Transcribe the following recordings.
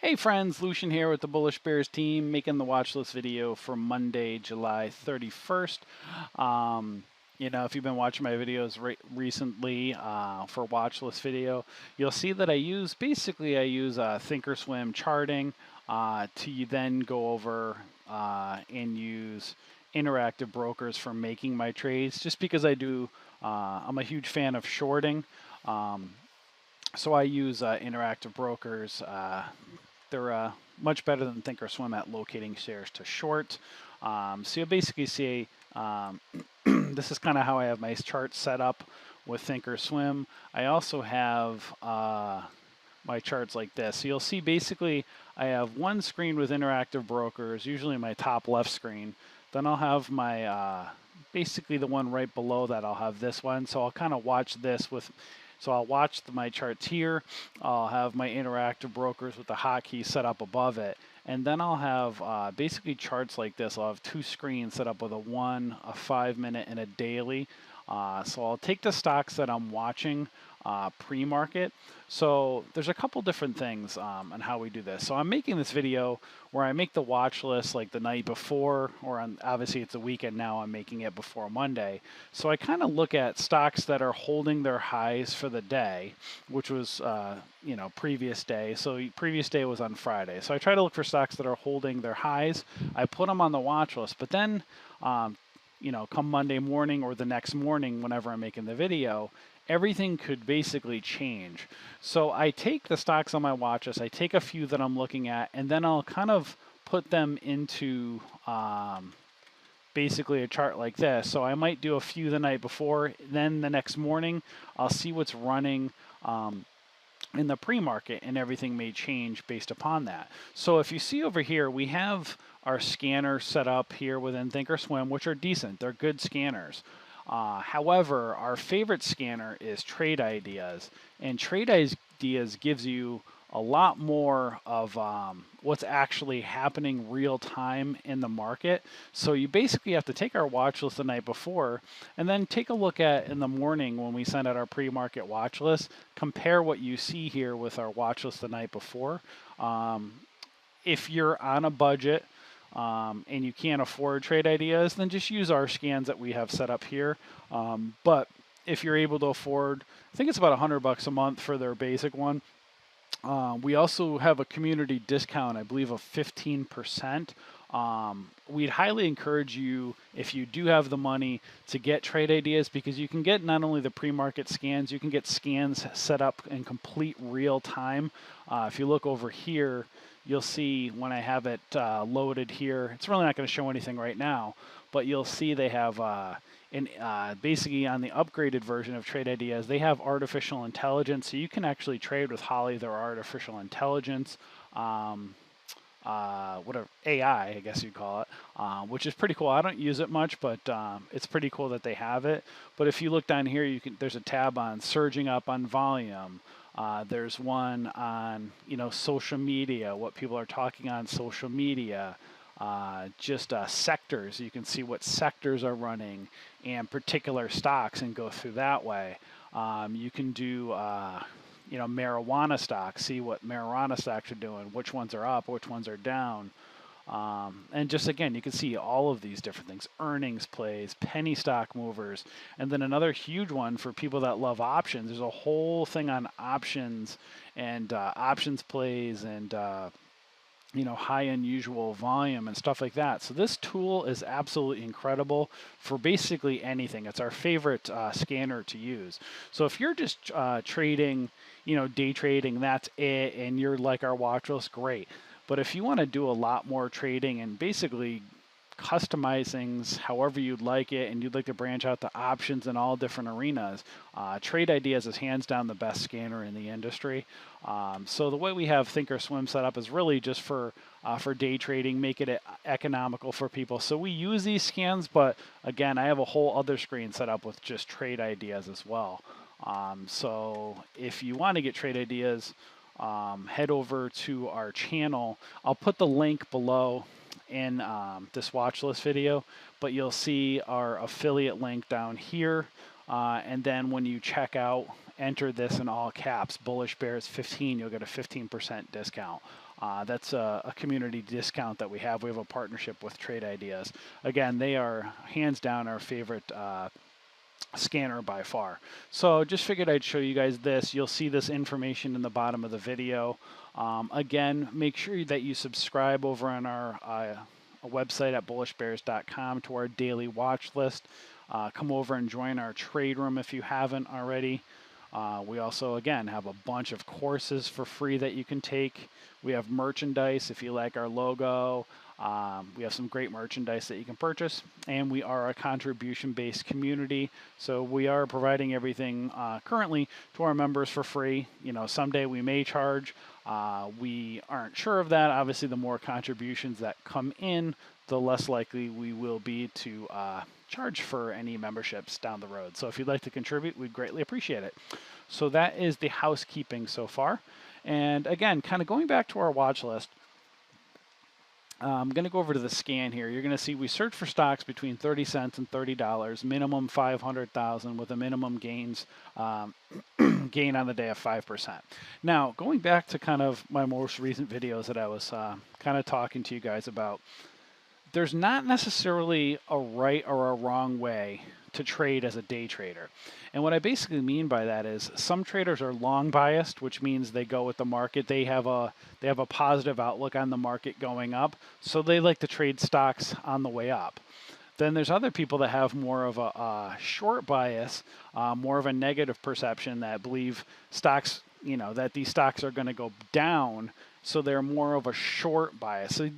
Hey friends, Lucian here with the Bullish Bears team, making the watch list video for Monday, July 31st. If you've been watching my videos recently for watch list video, you'll see that I use Thinkorswim charting to then go over and use interactive brokers for making my trades. Just because I'm a huge fan of shorting. So I use interactive brokers. They're much better than Thinkorswim at locating shares to short. So you'll basically see this is kind of how I have my chart set up with Thinkorswim. I also have my charts like this. So you'll see basically I have one screen with interactive brokers, usually my top left screen. Then I'll have my basically the one right below that. I'll have this one. So I'll kind of watch this with. So I'll watch my charts here. I'll have my interactive brokers with the hotkey set up above it. And then I'll have basically charts like this. I'll have two screens set up with a 1, a 5-minute, and a daily. So I'll take the stocks that I'm watching pre-market. So there's a couple different things on how we do this. So I'm making this video where I make the watch list like the night before, or obviously it's a weekend now, I'm making it before Monday. So I kind of look at stocks that are holding their highs for the day, which was previous day. So previous day was on Friday. So I try to look for stocks that are holding their highs. I put them on the watch list, but then come Monday morning or the next morning, whenever I'm making the video, everything could basically change. So I take the stocks on my watch list, I take a few that I'm looking at, and then I'll kind of put them into basically a chart like this. So I might do a few the night before, then the next morning I'll see what's running in the pre-market, and everything may change based upon that. So if you see over here, we have our scanner set up here within Thinkorswim, which are decent. They're good scanners. However, our favorite scanner is Trade Ideas, and Trade Ideas gives you a lot more of what's actually happening real time in the market. So you basically have to take our watch list the night before and then take a look at in the morning when we send out our pre-market watch list, compare what you see here with our watch list the night before. If you're on a budget, and you can't afford Trade Ideas, then just use our scans that we have set up here. But if you're able to afford, I think it's about $100 a month for their basic one. We also have a community discount, I believe, of 15%. We'd highly encourage you, if you do have the money, to get Trade Ideas, because you can get not only the pre-market scans, you can get scans set up in complete real time. If you look over here, you'll see when I have it loaded here, it's really not going to show anything right now, but you'll see they have basically on the upgraded version of Trade Ideas, they have artificial intelligence, so you can actually trade with Holly, their artificial intelligence, whatever, AI, I guess you'd call it, which is pretty cool. I don't use it much, but it's pretty cool that they have it. But if you look down here, there's a tab on surging up on volume. There's one on social media, what people are talking on social media. Just sectors. You can see what sectors are running and particular stocks and go through that way. You can do marijuana stocks, see what marijuana stocks are doing, which ones are up, which ones are down. And just again, you can see all of these different things, earnings plays, penny stock movers, and then another huge one for people that love options. There's a whole thing on options and options plays and high unusual volume and stuff like that. So this tool is absolutely incredible for basically anything. It's our favorite scanner to use. So if you're just trading, day trading, that's it, and you're like our watch list, great. But if you want to do a lot more trading and basically customize things however you'd like it, and you'd like to branch out to options in all different arenas, Trade Ideas is hands down the best scanner in the industry. So the way we have Thinkorswim set up is really just for day trading, making it economical for people. So we use these scans, but again, I have a whole other screen set up with just Trade Ideas as well. So if you want to get Trade Ideas, head over to our channel. I'll put the link below in this watch list video, but you'll see our affiliate link down here. And then when you check out, enter this in all caps, Bullish Bears 15, you'll get a 15% discount. That's a community discount that we have. We have a partnership with Trade Ideas. Again, they are hands down our favorite scanner by far. So just figured I'd show you guys this. You'll see this information in the bottom of the video. Again, make sure that you subscribe over on our website at bullishbears.com to our daily watch list. Come over and join our trade room if you haven't already. We also, again, have a bunch of courses for free that you can take. We have merchandise if you like our logo. We have some great merchandise that you can purchase, and we are a contribution-based community, so we are providing everything currently to our members for free. You know, someday we may charge. We aren't sure of that. Obviously, the more contributions that come in, the less likely we will be to charge for any memberships down the road. So if you'd like to contribute, we'd greatly appreciate it. So that is the housekeeping so far. And again, kind of going back to our watch list, I'm going to go over to the scan here. You're going to see we search for stocks between 30 cents and $30, minimum 500,000 with a minimum gains gain on the day of 5%. Now, going back to kind of my most recent videos that I was kind of talking to you guys about, there's not necessarily a right or a wrong way to trade as a day trader. And what I basically mean by that is some traders are long biased, which means they go with the market. They have a positive outlook on the market going up, so they like to trade stocks on the way up. Then there's other people that have more of a short bias, more of a negative perception that believe stocks, you know, that these stocks are going to go down, so they're more of a short bias. So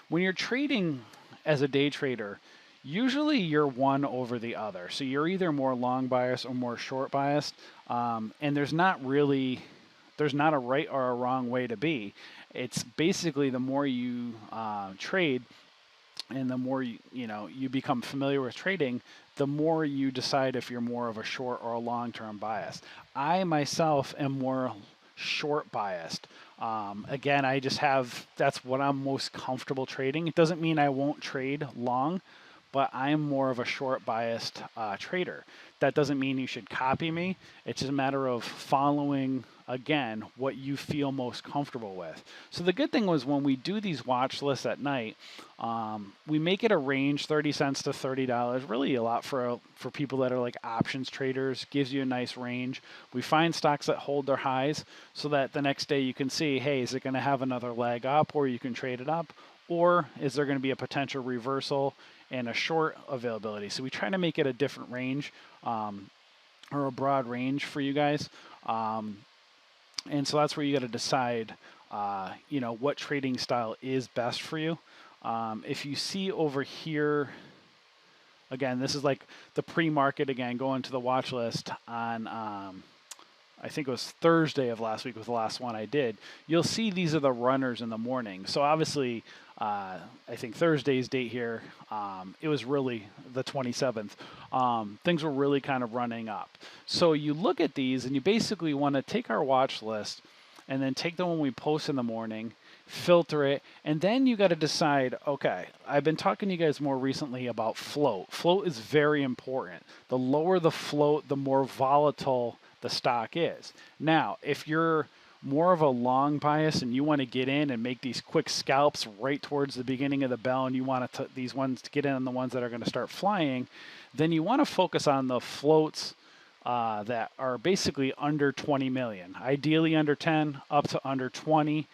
when you're trading as a day trader, usually you're one over the other. So you're either more long biased or more short biased, and there's not a right or a wrong way to be. It's basically the more you trade and the more you become familiar with trading, the more you decide if you're more of a short or a long-term bias. I myself am more short biased. Again, that's what I'm most comfortable trading. It doesn't mean I won't trade long, but I'm more of a short biased trader. That doesn't mean you should copy me. It's just a matter of following, again, what you feel most comfortable with. So the good thing was when we do these watch lists at night, we make it a range, 30 cents to $30, really a lot for people that are like options traders, gives you a nice range. We find stocks that hold their highs so that the next day you can see, hey, is it going to have another leg up, or you can trade it up, or is there going to be a potential reversal and a short availability? So we try to make it a different range, or a broad range for you guys. And so that's where you got to decide, what trading style is best for you. If you see over here, again, this is like the pre-market, again, going to the watch list on, I think it was Thursday of last week was the last one I did. You'll see these are the runners in the morning. So obviously, I think Thursday's date here, it was really the 27th. Things were really kind of running up. So you look at these and you basically want to take our watch list and then take the one we post in the morning, filter it, and then you got to decide, okay, I've been talking to you guys more recently about float. Float is very important. The lower the float, the more volatile the stock is. Now, if you're more of a long bias and you want to get in and make these quick scalps right towards the beginning of the bell, and you want these ones to get in on the ones that are going to start flying, then you want to focus on the floats that are basically under 20 million, ideally under 10, up to under 20.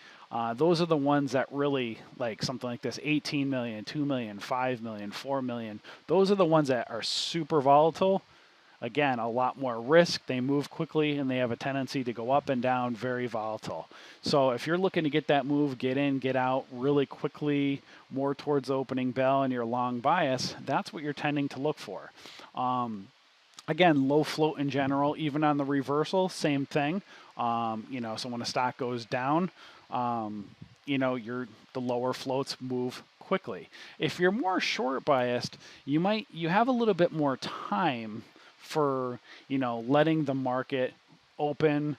Those are the ones that really, like something like this, 18 million, 2 million, 5 million, 4 million. Those are the ones that are super volatile. Again, a lot more risk. They move quickly and they have a tendency to go up and down, very volatile. So if you're looking to get that move, get in, get out really quickly, more towards the opening bell and your long bias, that's what you're tending to look for. Again, low float in general, even on the reversal, same thing. So when a stock goes down, the lower floats move quickly. If you're more short biased, you have a little bit more time for, letting the market open,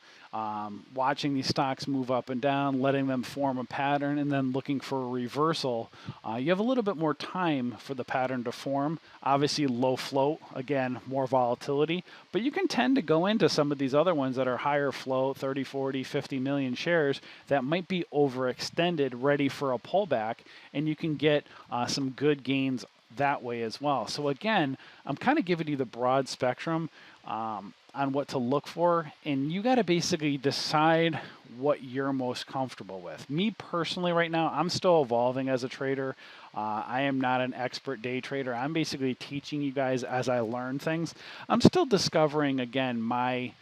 watching these stocks move up and down, letting them form a pattern, and then looking for a reversal, you have a little bit more time for the pattern to form. Obviously, low float, again, more volatility, but you can tend to go into some of these other ones that are higher float, 30, 40, 50 million shares that might be overextended, ready for a pullback, and you can get some good gains that way as well. So again, I'm kind of giving you the broad spectrum on what to look for, and you got to basically decide what you're most comfortable with. Me personally, right now, I'm still evolving as a trader. I am not an expert day trader. I'm basically teaching you guys as I learn things. I'm still discovering, again, my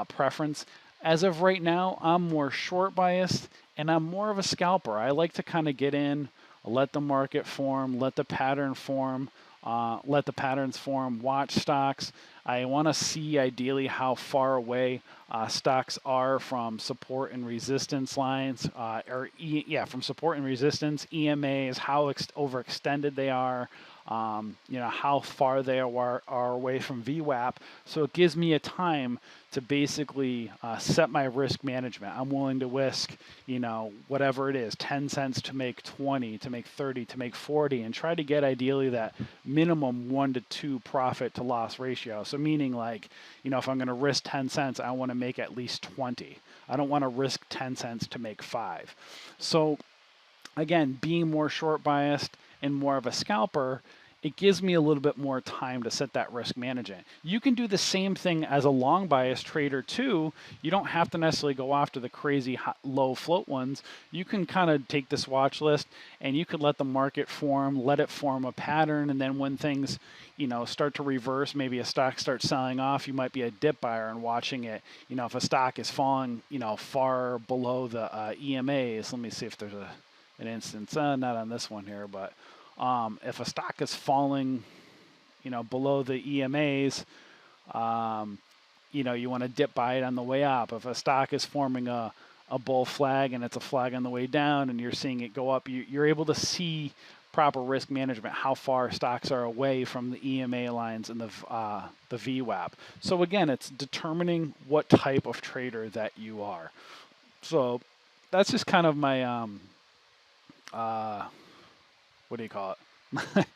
preference. As of right now, I'm more short biased, and I'm more of a scalper. I like to kind of get in, let the market form, let the pattern form, let the patterns form, watch stocks. I want to see ideally how far away stocks are from support and resistance lines, from support and resistance, EMAs, how overextended they are, how far they are away from VWAP. So it gives me a time to basically set my risk management. I'm willing to risk, whatever it is, 10 cents to make 20, to make 30, to make 40, and try to get ideally that minimum 1 to 2 profit to loss ratio. So meaning if I'm going to risk 10 cents, I want to make at least 20. I don't want to risk 10 cents to make 5. So again, being more short biased and more of a scalper, it gives me a little bit more time to set that risk management. You can do the same thing as a long bias trader too. You don't have to necessarily go after the crazy low float ones. You can kind of take this watch list and you could let the market form, let it form a pattern, and then when things start to reverse, maybe a stock starts selling off, you might be a dip buyer and watching it. If a stock is falling far below the EMAs, let me see if there's an instance, not on this one here, but if a stock is falling, below the EMAs, you want to dip buy it on the way up. If a stock is forming a bull flag and it's a flag on the way down and you're seeing it go up, you're able to see proper risk management, how far stocks are away from the EMA lines and the VWAP. So again, it's determining what type of trader that you are. So that's just kind of my what do you call it?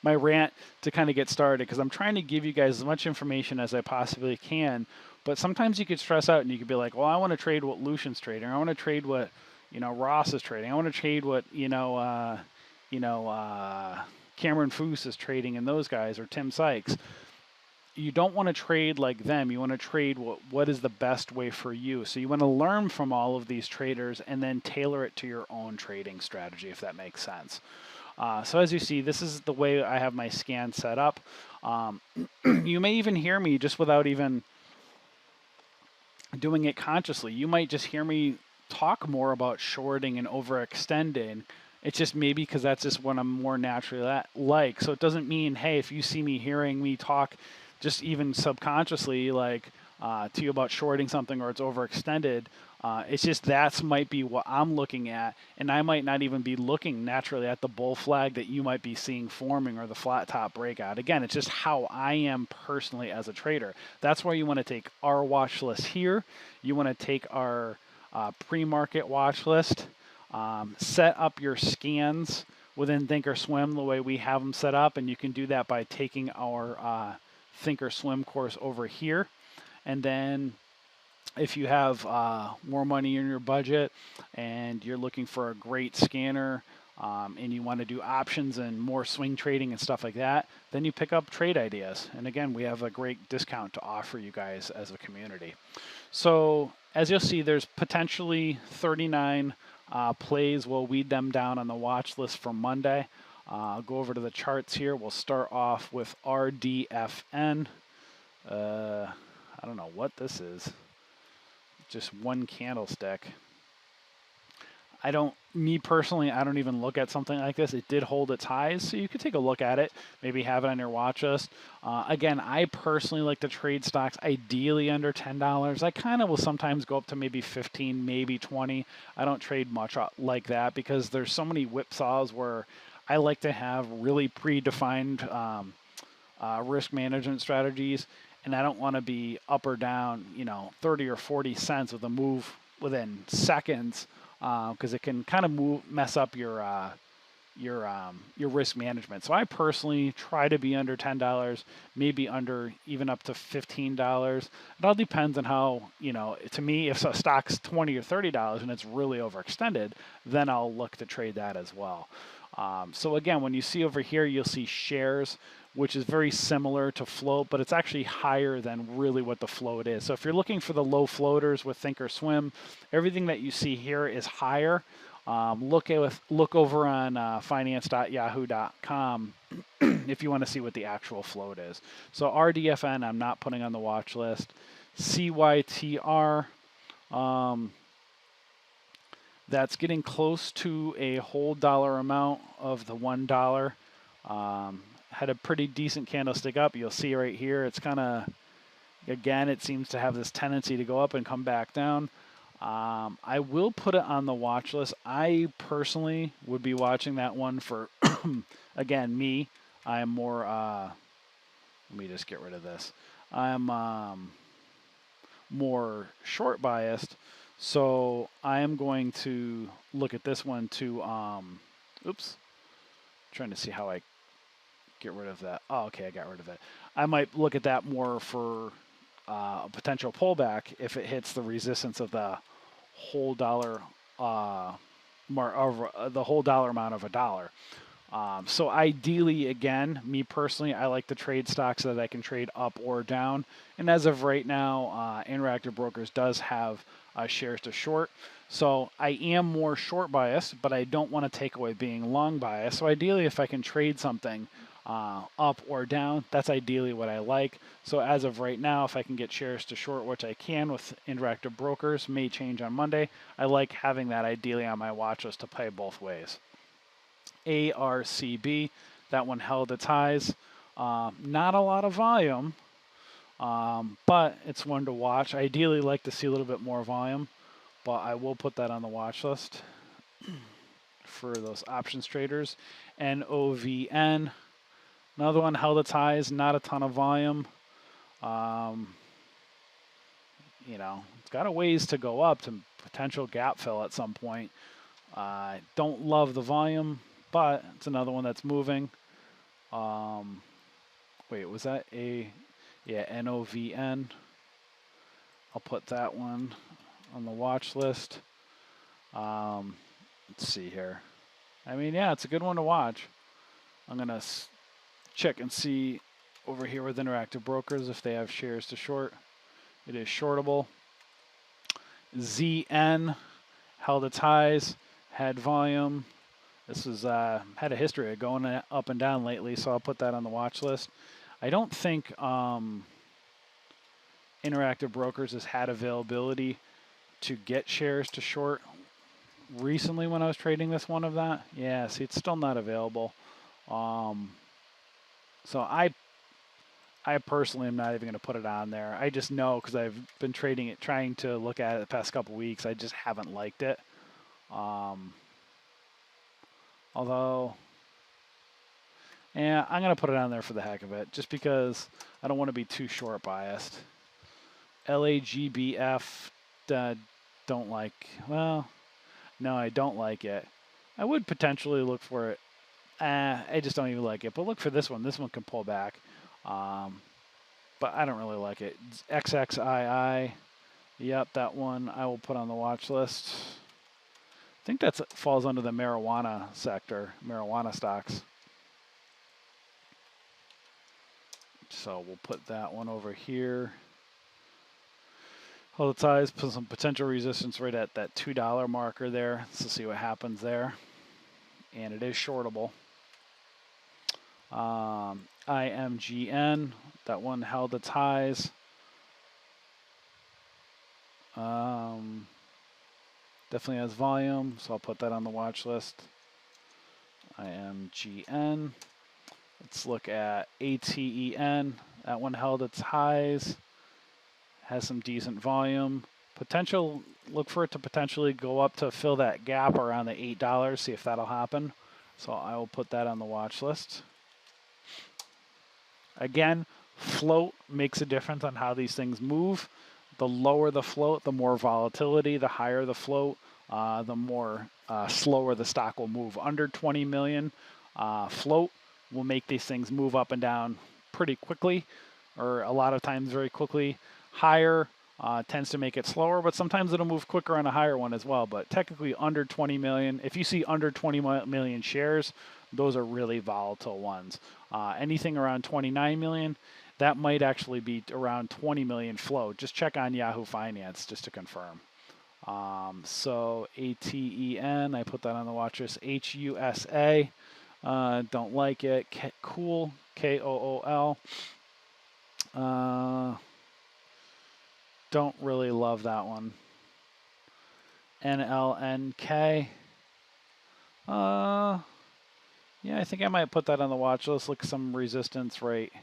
My rant to kind of get started, because I'm trying to give you guys as much information as I possibly can. But sometimes you could stress out and you could be like, well, I want to trade what Lucian's trading. I want to trade what, Ross is trading. I want to trade what, Cameron Foose is trading, and those guys, or Tim Sykes. You don't want to trade like them. You want to trade what is the best way for you. So you want to learn from all of these traders and then tailor it to your own trading strategy, if that makes sense. So as you see, this is the way I have my scan set up. You may even hear me just without even doing it consciously. You might just hear me talk more about shorting and overextending. It's just maybe because that's just what I'm more naturally like. So it doesn't mean, hey, if you see me hearing me talk just even subconsciously to you about shorting something or it's overextended, it's just might be what I'm looking at, and I might not even be looking naturally at the bull flag that you might be seeing forming or the flat top breakout. Again, it's just how I am personally as a trader. That's why you want to take our watch list here. You want to take our pre-market watch list, set up your scans within Thinkorswim the way we have them set up, and you can do that by taking our Thinkorswim course over here. And then if you have more money in your budget and you're looking for a great scanner and you want to do options and more swing trading and stuff like that, then you pick up Trade Ideas. And again, we have a great discount to offer you guys as a community. So as you'll see, there's potentially 39 plays. We'll weed them down on the watch list for Monday. I'll go over to the charts here. We'll start off with RDFN. I don't know what this is. Just one candlestick. Me personally, I don't even look at something like this. It did hold its highs, so you could take a look at it, maybe have it on your watch list. Again, I personally like to trade stocks ideally under $10. I kind of will sometimes go up to maybe 15, maybe 20. I don't trade much like that because there's so many whipsaws where I like to have really predefined risk management strategies. and I don't want to be up or down, 30 or 40 cents with a move within seconds, because it can kind of mess up your risk management. So I personally try to be under $10, maybe under even up to $15. It all depends on how, to me, if a stock's $20 or $30 and it's really overextended, then I'll look to trade that as well. So again, when you see over here, you'll see shares, which is very similar to float, but it's actually higher than really what the float is. So if you're looking for the low floaters with Thinkorswim, everything that you see here is higher. Look over on finance.yahoo.com if you want to see what the actual float is. So RDFN, I'm not putting on the watch list. CYTR, that's getting close to a whole dollar amount of the $1. Had a pretty decent candlestick up. You'll see right here, it's kind of, again, it seems to have this tendency to go up and come back down. I will put it on the watch list. I personally would be watching that one for, again, me. I am more, let me just get rid of this. I'm more short biased. So I am going to look at this one to, oops, trying to see how I get rid of that. Oh, okay, I got rid of it. I might look at that more for a potential pullback if it hits the resistance of the whole dollar, the whole dollar amount of $1. So ideally, again, me personally, I like to trade stocks that I can trade up or down. And as of right now, Interactive Brokers does have shares to short. So I am more short biased, but I don't want to take away being long biased. So ideally, if I can trade something up or down, that's ideally what I like. So as of right now, if I can get shares to short, which I can with Interactive Brokers, may change on Monday, I like having that ideally on my watch list to play both ways. ARCB, that one held its highs. Not a lot of volume, but it's one to watch. I ideally like to see a little bit more volume, but I will put that on the watch list for those options traders. NOVN, another one held its highs, not a ton of volume. It's got a ways to go up to potential gap fill at some point. Don't love the volume, but it's another one that's moving. Wait, was that NOVN? I'll put that one on the watch list. Let's see here. I mean, yeah, it's a good one to watch. I'm going to check and see over here with Interactive Brokers if they have shares to short. It is shortable. ZN held its highs, had volume. This was had a history of going up and down lately, so I'll put that on the watch list. I don't think Interactive Brokers has had availability to get shares to short recently when I was trading this one of that. Yeah, see, it's still not available. So I personally am not even going to put it on there. I just know because I've been trading it, trying to look at it the past couple weeks. I just haven't liked it. Although, yeah, I'm going to put it on there for the heck of it, just because I don't want to be too short biased. LAGBF, don't like, well, no, I don't like it. I would potentially look for it. I just don't even like it. But look for this one. This one can pull back. But I don't really like it. XXII. Yep, that one I will put on the watch list. I think that falls under the marijuana sector, marijuana stocks. So we'll put that one over here. Hold its eyes, put some potential resistance right at that $2 marker there. Let's see what happens there. And it is shortable. IMGN, that one held its highs. Definitely has volume, so I'll put that on the watch list. IMGN. Let's look at ATEN. That one held its highs. Has some decent volume. Potential, look for it to potentially go up to fill that gap around the $8. See if that'll happen. So I will put that on the watch list. Again, Float makes a difference on how these things move. The lower the float, the more volatility. The higher the float, the more slower the stock will move. Under 20 million float will make these things move up and down pretty quickly, or a lot of times very quickly. Higher tends to make it slower, but sometimes it'll move quicker on a higher one as well. But technically under 20 million, if you see under 20 million shares, those are really volatile ones. Anything around 29 million, that might actually be around 20 million float. Just check on Yahoo Finance just to confirm. So ATEN, I put that on the watch list. HUSA, don't like it. Cool, KOOL. Don't really love that one. NLNK. Yeah, I think I might put that on the watch list. Look, some resistance right.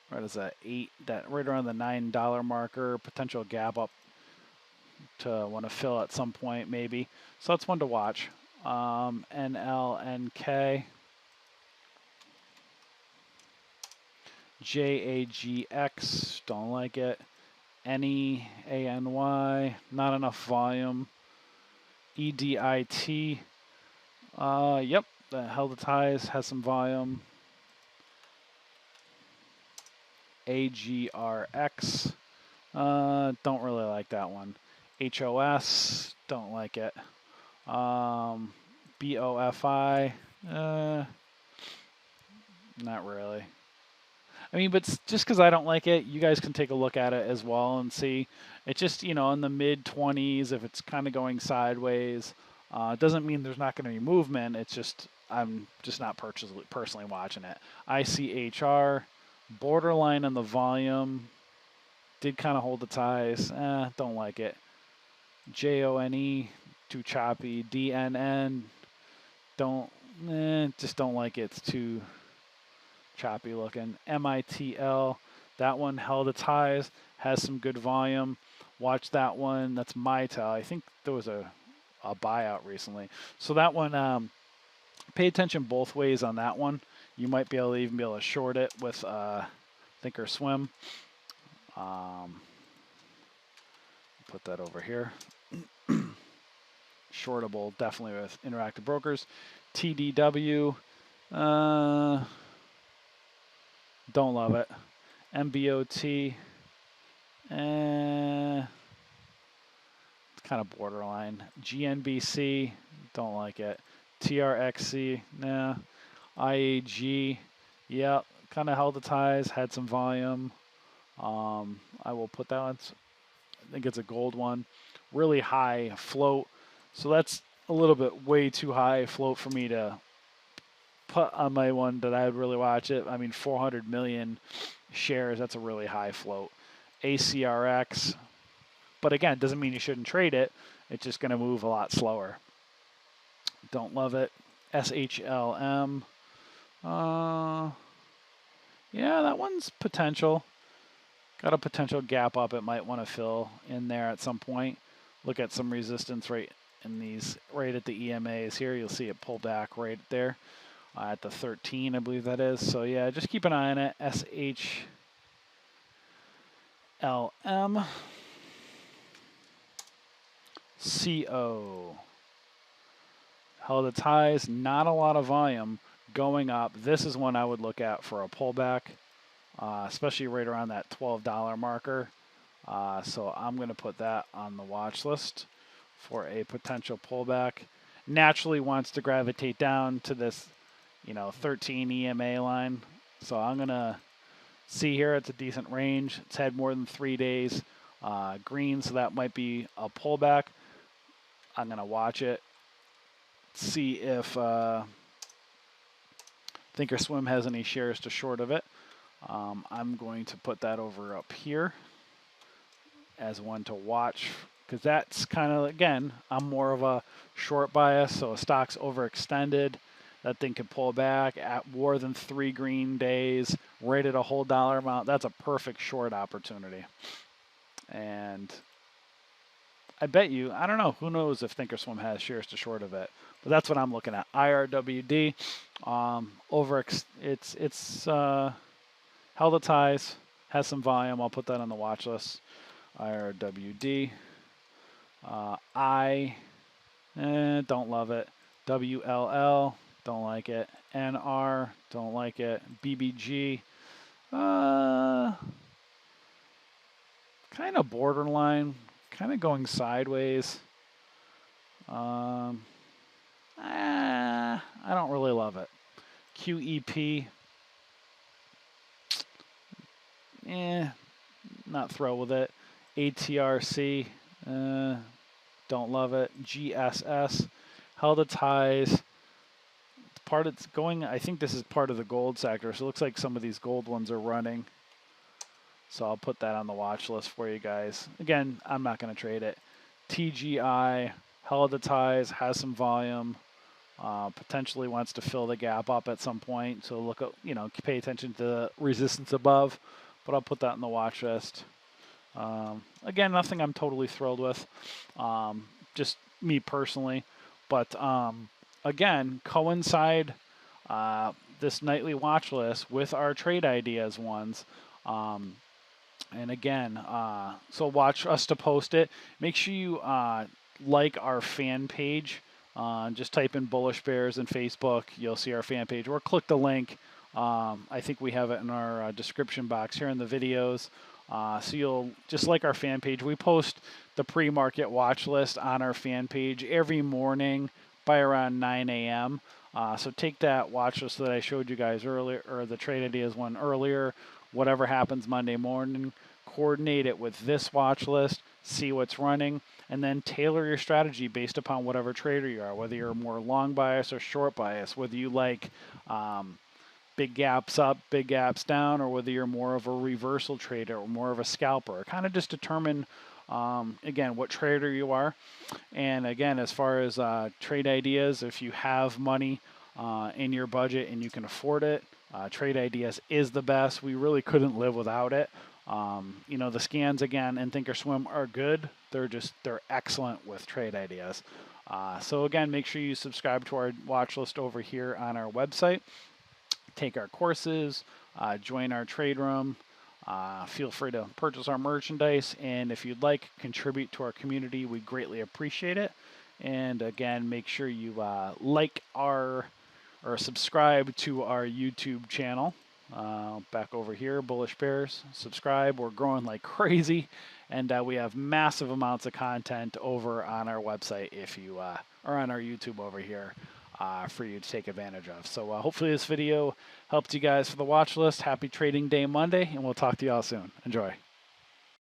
What is that? 8. That right around the $9 marker. Potential gap up to want to fill at some point, maybe. So that's one to watch. NLNK. JAGX. Don't like it. NEANY. Not enough volume. EDIT. Yep. The held the ties, has some volume. AGRX. Don't really like that one. HOS. Don't like it. BOFI. Not really. I mean, but just because I don't like it, you guys can take a look at it as well and see. It's just, you know, in the mid-20s, if it's kind of going sideways. It doesn't mean there's not going to be movement. It's just, I'm just not personally watching it. ICHR, borderline on the volume. Did kind of hold the ties. Don't like it. JONE, too choppy. DNN, just don't like it. It's too choppy looking. MITL, that one held its highs, has some good volume. Watch that one. That's MITL. I think there was a buyout recently. So that one, pay attention both ways on that one. You might be able to even be able to short it with Thinkorswim. Put that over here. Shortable, definitely with Interactive Brokers. TDW, don't love it. MBOT, it's kind of borderline. GNBC, don't like it. TRXC, nah. IAG, yeah, kind of held the ties, had some volume. I will put that on. I think it's a gold one. Really high float. So that's a little bit way too high float for me to put on my one that I would really watch it. I mean, 400 million shares, that's a really high float. ACRX, but again, doesn't mean you shouldn't trade it. It's just going to move a lot slower. Don't love it. SHLM. Yeah, that one's potential. Got a potential gap up it might want to fill in there at some point. Look at some resistance right in these, right at the EMAs here. You'll see it pull back right there at the 13, I believe that is. So yeah, just keep an eye on it. SHLM. CO. Held its highs, not a lot of volume going up. This is one I would look at for a pullback, especially right around that $12 marker. So I'm going to put that on the watch list for a potential pullback. Naturally wants to gravitate down to this, 13 EMA line. So I'm going to see here it's a decent range. It's had more than 3 days green, so that might be a pullback. I'm going to watch it, see if Thinkorswim has any shares to short of it. I'm going to put that over up here as one to watch, because that's kind of, again, I'm more of a short bias, so a stock's overextended. That thing can pull back at more than 3 green days, right at a whole dollar amount. That's a perfect short opportunity. And I bet you, I don't know, who knows if Thinkorswim has shares to short of it, but that's what I'm looking at. IRWD, held its highs, has some volume. I'll put that on the watch list. IRWD. Don't love it. WLL, don't like it. NR, don't like it. BBG, kind of borderline, kind of going sideways. I don't really love it. QEP, not thrilled with it. ATRC, don't love it. GSS, held its highs. It's going, I think this is part of the gold sector, so it looks like some of these gold ones are running. So I'll put that on the watch list for you guys. Again, I'm not going to trade it. TGI, held its highs, has some volume. Potentially wants to fill the gap up at some point. So look at, pay attention to the resistance above. But I'll put that in the watch list. Again, nothing I'm totally thrilled with. Just me personally. But again, coincide this nightly watch list with our trade ideas ones. And again, so watch us to post it. Make sure you like our fan page. Just type in Bullish Bears in Facebook. You'll see our fan page. Or click the link. I think we have it in our description box here in the videos. So you'll just like our fan page. We post the pre-market watch list on our fan page every morning by around 9 a.m. So take that watch list that I showed you guys earlier, or the trade ideas one earlier, whatever happens Monday morning, coordinate it with this watch list, see what's running, and then tailor your strategy based upon whatever trader you are, whether you're more long bias or short bias, whether you like big gaps up, big gaps down, or whether you're more of a reversal trader or more of a scalper. Kind of just determine, again, what trader you are. And again, as far as trade ideas, if you have money in your budget and you can afford it, trade ideas is the best. We really couldn't live without it. The scans, again, and Thinkorswim are good. They're excellent with trade ideas. So again, make sure you subscribe to our watch list over here on our website. Take our courses, join our trade room. Feel free to purchase our merchandise, and if you'd like, contribute to our community. We greatly appreciate it. And again, make sure you like or subscribe to our YouTube channel. Back over here, Bullish Bears. Subscribe. We're growing like crazy, and we have massive amounts of content over on our website if you are on our YouTube over here. For you to take advantage of. So hopefully this video helped you guys for the watch list. Happy Trading Day Monday, and we'll talk to you all soon. Enjoy.